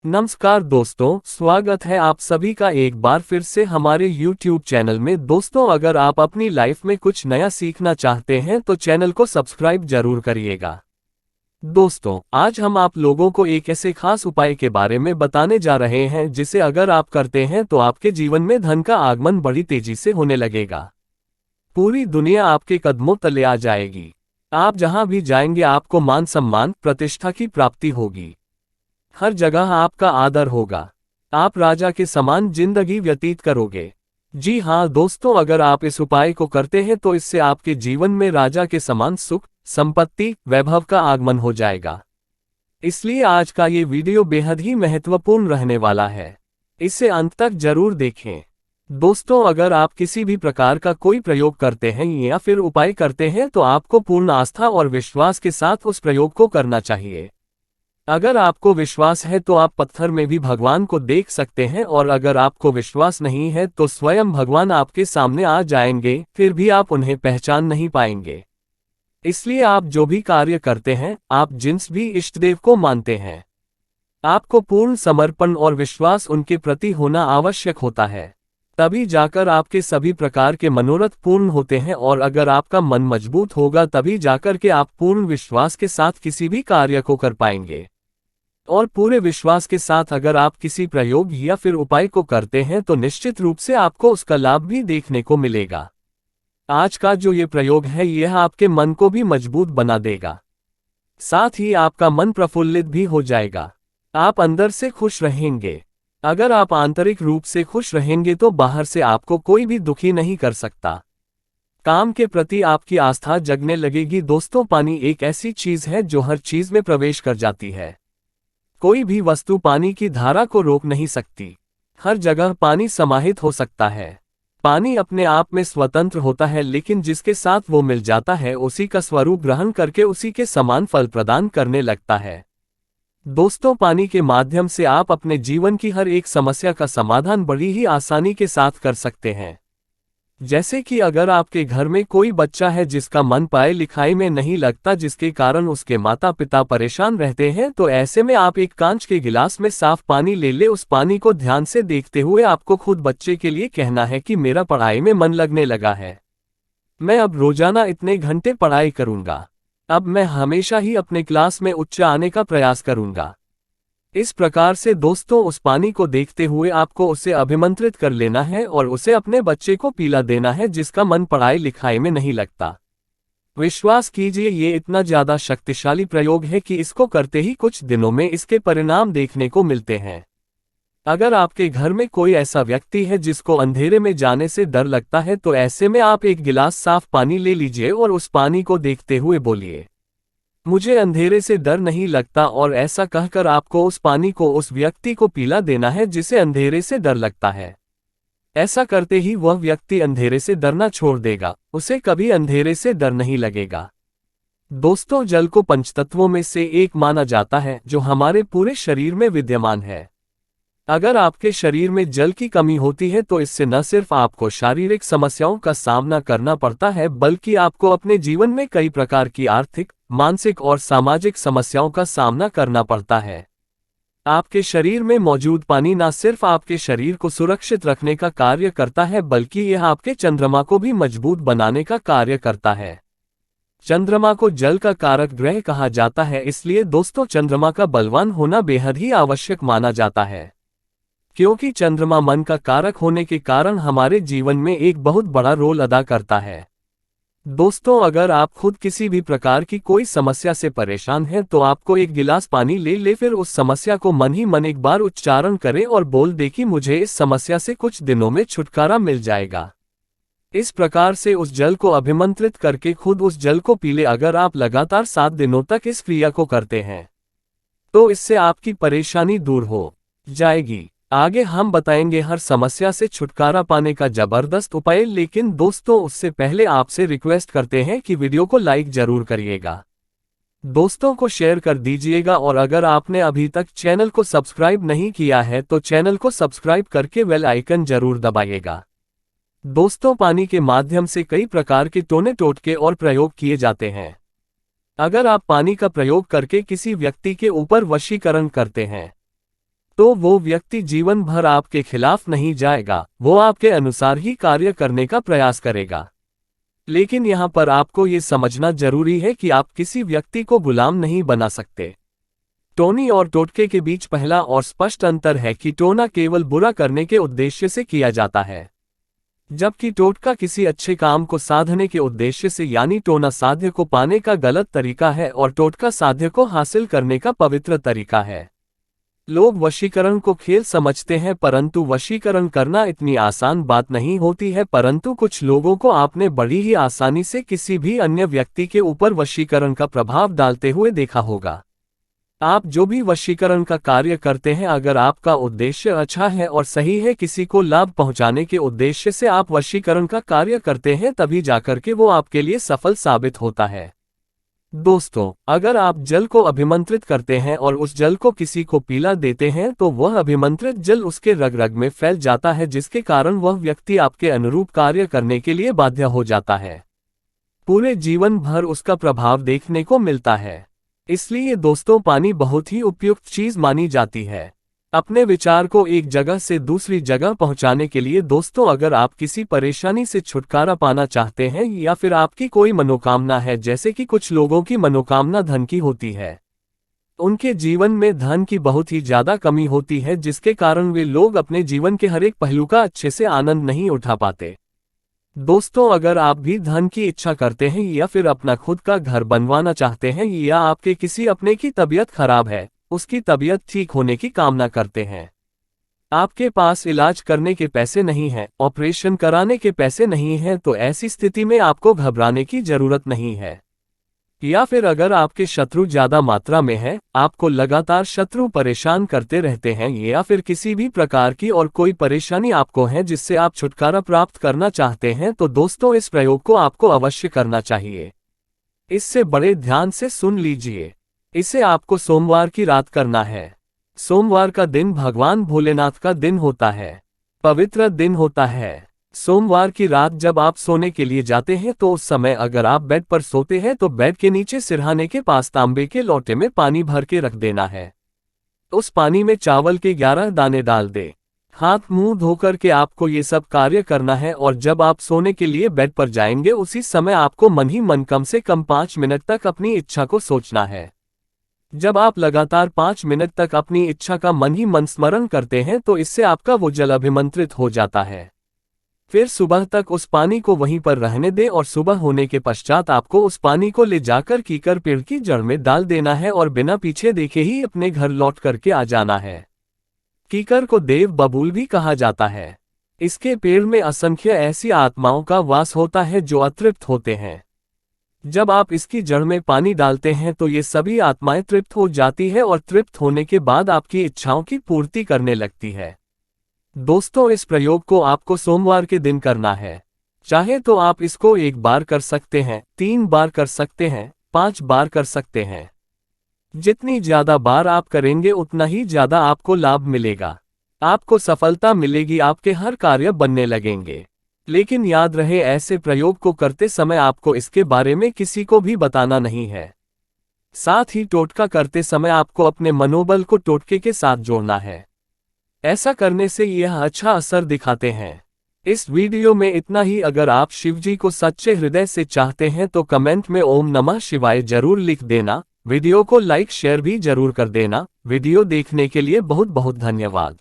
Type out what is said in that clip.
नमस्कार दोस्तों, स्वागत है आप सभी का एक बार फिर से हमारे YouTube चैनल में। दोस्तों, अगर आप अपनी लाइफ में कुछ नया सीखना चाहते हैं तो चैनल को सब्सक्राइब जरूर करिएगा। दोस्तों, आज हम आप लोगों को एक ऐसे खास उपाय के बारे में बताने जा रहे हैं जिसे अगर आप करते हैं तो आपके जीवन में धन का आगमन बड़ी तेजी से होने लगेगा। पूरी दुनिया आपके कदमों तले आ जाएगी। आप जहां भी जाएंगे आपको मान सम्मान प्रतिष्ठा की प्राप्ति होगी। हर जगह आपका आदर होगा। आप राजा के समान जिंदगी व्यतीत करोगे। जी हाँ दोस्तों, अगर आप इस उपाय को करते हैं तो इससे आपके जीवन में राजा के समान सुख, संपत्ति, वैभव का आगमन हो जाएगा। इसलिए आज का ये वीडियो बेहद ही महत्वपूर्ण रहने वाला है। इसे अंत तक जरूर देखें। दोस्तों, अगर आप किसी भी प्रकार का कोई प्रयोग करते हैं या फिर उपाय करते हैं तो आपको पूर्ण आस्था और विश्वास के साथ उस प्रयोग को करना चाहिए। अगर आपको विश्वास है तो आप पत्थर में भी भगवान को देख सकते हैं, और अगर आपको विश्वास नहीं है तो स्वयं भगवान आपके सामने आ जाएंगे, फिर भी आप उन्हें पहचान नहीं पाएंगे। इसलिए आप जो भी कार्य करते हैं, आप जिस भी इष्टदेव को मानते हैं, आपको पूर्ण समर्पण और विश्वास उनके प्रति होना आवश्यक होता है। तभी जाकर आपके सभी प्रकार के मनोरथ पूर्ण होते हैं, और अगर आपका मन मजबूत होगा तभी जाकर के आप पूर्ण विश्वास के साथ किसी भी कार्य को कर पाएंगे। और पूरे विश्वास के साथ अगर आप किसी प्रयोग या फिर उपाय को करते हैं तो निश्चित रूप से आपको उसका लाभ भी देखने को मिलेगा। आज का जो ये प्रयोग है यह आपके मन को भी मजबूत बना देगा, साथ ही आपका मन प्रफुल्लित भी हो जाएगा। आप अंदर से खुश रहेंगे। अगर आप आंतरिक रूप से खुश रहेंगे तो बाहर से आपको कोई भी दुखी नहीं कर सकता। काम के प्रति आपकी आस्था जगने लगेगी। दोस्तों, पानी एक ऐसी चीज है जो हर चीज में प्रवेश कर जाती है। कोई भी वस्तु पानी की धारा को रोक नहीं सकती। हर जगह पानी समाहित हो सकता है। पानी अपने आप में स्वतंत्र होता है, लेकिन जिसके साथ वो मिल जाता है उसी का स्वरूप ग्रहण करके उसी के समान फल प्रदान करने लगता है। दोस्तों, पानी के माध्यम से आप अपने जीवन की हर एक समस्या का समाधान बड़ी ही आसानी के साथ कर सकते हैं। जैसे कि अगर आपके घर में कोई बच्चा है जिसका मन पढ़ाई लिखाई में नहीं लगता, जिसके कारण उसके माता पिता परेशान रहते हैं, तो ऐसे में आप एक कांच के गिलास में साफ पानी ले ले। उस पानी को ध्यान से देखते हुए आपको खुद बच्चे के लिए कहना है कि मेरा पढ़ाई में मन लगने लगा है। मैं अब रोजाना इतने घंटे पढ़ाई करूंगा। अब मैं हमेशा ही अपने क्लास में उच्च आने का प्रयास करूंगा। इस प्रकार से दोस्तों, उस पानी को देखते हुए आपको उसे अभिमंत्रित कर लेना है और उसे अपने बच्चे को पिला देना है जिसका मन पढ़ाई लिखाई में नहीं लगता। विश्वास कीजिए, ये इतना ज्यादा शक्तिशाली प्रयोग है कि इसको करते ही कुछ दिनों में इसके परिणाम देखने को मिलते हैं। अगर आपके घर में कोई ऐसा व्यक्ति है जिसको अंधेरे में जाने से डर लगता है, तो ऐसे में आप एक गिलास साफ पानी ले लीजिए और उस पानी को देखते हुए बोलिए, मुझे अंधेरे से डर नहीं लगता, और ऐसा कहकर आपको उस पानी को उस व्यक्ति को पिला देना है जिसे अंधेरे से डर लगता है। ऐसा करते ही वह व्यक्ति अंधेरे से डरना छोड़ देगा, उसे कभी अंधेरे से डर नहीं लगेगा। दोस्तों, जल को पंचतत्वों में से एक माना जाता है जो हमारे पूरे शरीर में विद्यमान है। अगर आपके शरीर में जल की कमी होती है तो इससे न सिर्फ आपको शारीरिक समस्याओं का सामना करना पड़ता है, बल्कि आपको अपने जीवन में कई प्रकार की आर्थिक, मानसिक और सामाजिक समस्याओं का सामना करना पड़ता है। आपके शरीर में मौजूद पानी न सिर्फ आपके शरीर को सुरक्षित रखने का कार्य करता है, बल्कि यह आपके चंद्रमा को भी मजबूत बनाने का कार्य करता है। चंद्रमा को जल का कारक ग्रह कहा जाता है, इसलिए दोस्तों चंद्रमा का बलवान होना बेहद ही आवश्यक माना जाता है, क्योंकि चंद्रमा मन का कारक होने के कारण हमारे जीवन में एक बहुत बड़ा रोल अदा करता है। दोस्तों, अगर आप खुद किसी भी प्रकार की कोई समस्या से परेशान हैं तो आपको एक गिलास पानी ले ले, फिर उस समस्या को मन ही मन एक बार उच्चारण करें और बोल दे कि मुझे इस समस्या से कुछ दिनों में छुटकारा मिल जाएगा। इस प्रकार से उस जल को अभिमंत्रित करके खुद उस जल को पी ले। अगर आप लगातार 7 दिनों तक इस क्रिया को करते हैं तो इससे आपकी परेशानी दूर हो जाएगी। आगे हम बताएंगे हर समस्या से छुटकारा पाने का जबरदस्त उपाय, लेकिन दोस्तों उससे पहले आपसे रिक्वेस्ट करते हैं कि वीडियो को लाइक जरूर करिएगा, दोस्तों को शेयर कर दीजिएगा, और अगर आपने अभी तक चैनल को सब्सक्राइब नहीं किया है तो चैनल को सब्सक्राइब करके बेल आइकन जरूर दबाइएगा। दोस्तों, पानी के माध्यम से कई प्रकार के टोने टोटके और प्रयोग किए जाते हैं। अगर आप पानी का प्रयोग करके किसी व्यक्ति के ऊपर वशीकरण करते हैं तो वो व्यक्ति जीवन भर आपके खिलाफ नहीं जाएगा, वो आपके अनुसार ही कार्य करने का प्रयास करेगा। लेकिन यहाँ पर आपको ये समझना जरूरी है कि आप किसी व्यक्ति को गुलाम नहीं बना सकते। टोनी और टोटके के बीच पहला और स्पष्ट अंतर है कि टोना केवल बुरा करने के उद्देश्य से किया जाता है, जबकि टोटका किसी अच्छे काम को साधने के उद्देश्य से, यानी टोना साध्य को पाने का गलत तरीका है और टोटका साध्य को हासिल करने का पवित्र तरीका है। लोग वशीकरण को खेल समझते हैं, परंतु वशीकरण करना इतनी आसान बात नहीं होती है। परंतु कुछ लोगों को आपने बड़ी ही आसानी से किसी भी अन्य व्यक्ति के ऊपर वशीकरण का प्रभाव डालते हुए देखा होगा। आप जो भी वशीकरण का कार्य करते हैं, अगर आपका उद्देश्य अच्छा है और सही है, किसी को लाभ पहुंचाने के उद्देश्य से आप वशीकरण का कार्य करते हैं, तभी जाकर के वो आपके लिए सफल साबित होता है। दोस्तों, अगर आप जल को अभिमंत्रित करते हैं और उस जल को किसी को पिला देते हैं, तो वह अभिमंत्रित जल उसके रग रग में फैल जाता है, जिसके कारण वह व्यक्ति आपके अनुरूप कार्य करने के लिए बाध्य हो जाता है। पूरे जीवन भर उसका प्रभाव देखने को मिलता है। इसलिए दोस्तों, पानी बहुत ही उपयुक्त चीज मानी जाती है अपने विचार को एक जगह से दूसरी जगह पहुंचाने के लिए। दोस्तों, अगर आप किसी परेशानी से छुटकारा पाना चाहते हैं या फिर आपकी कोई मनोकामना है, जैसे कि कुछ लोगों की मनोकामना धन की होती है, उनके जीवन में धन की बहुत ही ज्यादा कमी होती है, जिसके कारण वे लोग अपने जीवन के हर एक पहलू का अच्छे से आनंद नहीं उठा पाते। दोस्तों, अगर आप भी धन की इच्छा करते हैं या फिर अपना खुद का घर बनवाना चाहते हैं, या आपके किसी अपने की तबीयत खराब है, उसकी तबीयत ठीक होने की कामना करते हैं, आपके पास इलाज करने के पैसे नहीं हैं, ऑपरेशन कराने के पैसे नहीं हैं, तो ऐसी स्थिति में आपको घबराने की जरूरत नहीं है। या फिर अगर आपके शत्रु ज्यादा मात्रा में है, आपको लगातार शत्रु परेशान करते रहते हैं, या फिर किसी भी प्रकार की और कोई परेशानी आपको है जिससे आप छुटकारा प्राप्त करना चाहते हैं, तो दोस्तों, इस प्रयोग को आपको अवश्य करना चाहिए। इससे बड़े ध्यान से सुन लीजिए। इसे आपको सोमवार की रात करना है। सोमवार का दिन भगवान भोलेनाथ का दिन होता है, पवित्र दिन होता है। सोमवार की रात जब आप सोने के लिए जाते हैं, तो उस समय अगर आप बेड पर सोते हैं, तो बेड के नीचे सिरहाने के पास तांबे के लोटे में पानी भर के रख देना है। उस पानी में चावल के 11 दाने डाल दे। हाथ मुंह धोकर के आपको ये सब कार्य करना है, और जब आप सोने के लिए बेड पर जाएंगे, उसी समय आपको मन ही मन कम से कम 5 मिनट तक अपनी इच्छा को सोचना है। जब आप लगातार 5 मिनट तक अपनी इच्छा का मन ही मन स्मरण करते हैं, तो इससे आपका वो जल अभिमंत्रित हो जाता है। फिर सुबह तक उस पानी को वहीं पर रहने दें, और सुबह होने के पश्चात आपको उस पानी को ले जाकर कीकर पेड़ की जड़ में डाल देना है, और बिना पीछे देखे ही अपने घर लौट करके आ जाना है। कीकर को देव बबूल भी कहा जाता है। इसके पेड़ में असंख्य ऐसी आत्माओं का वास होता है जो अतृप्त होते हैं। जब आप इसकी जड़ में पानी डालते हैं, तो ये सभी आत्माएं तृप्त हो जाती है, और तृप्त होने के बाद आपकी इच्छाओं की पूर्ति करने लगती है। दोस्तों, इस प्रयोग को आपको सोमवार के दिन करना है। चाहे तो आप इसको 1 बार कर सकते हैं, 3 बार कर सकते हैं, 5 बार कर सकते हैं। जितनी ज्यादा बार आप करेंगे, उतना ही ज्यादा आपको लाभ मिलेगा, आपको सफलता मिलेगी, आपके हर कार्य बनने लगेंगे। लेकिन याद रहे, ऐसे प्रयोग को करते समय आपको इसके बारे में किसी को भी बताना नहीं है। साथ ही टोटका करते समय आपको अपने मनोबल को टोटके के साथ जोड़ना है। ऐसा करने से यह अच्छा असर दिखाते हैं। इस वीडियो में इतना ही। अगर आप शिवजी को सच्चे हृदय से चाहते हैं, तो कमेंट में ओम नमः शिवाय जरूर लिख देना। वीडियो को लाइक शेयर भी जरूर कर देना। वीडियो देखने के लिए बहुत बहुत धन्यवाद।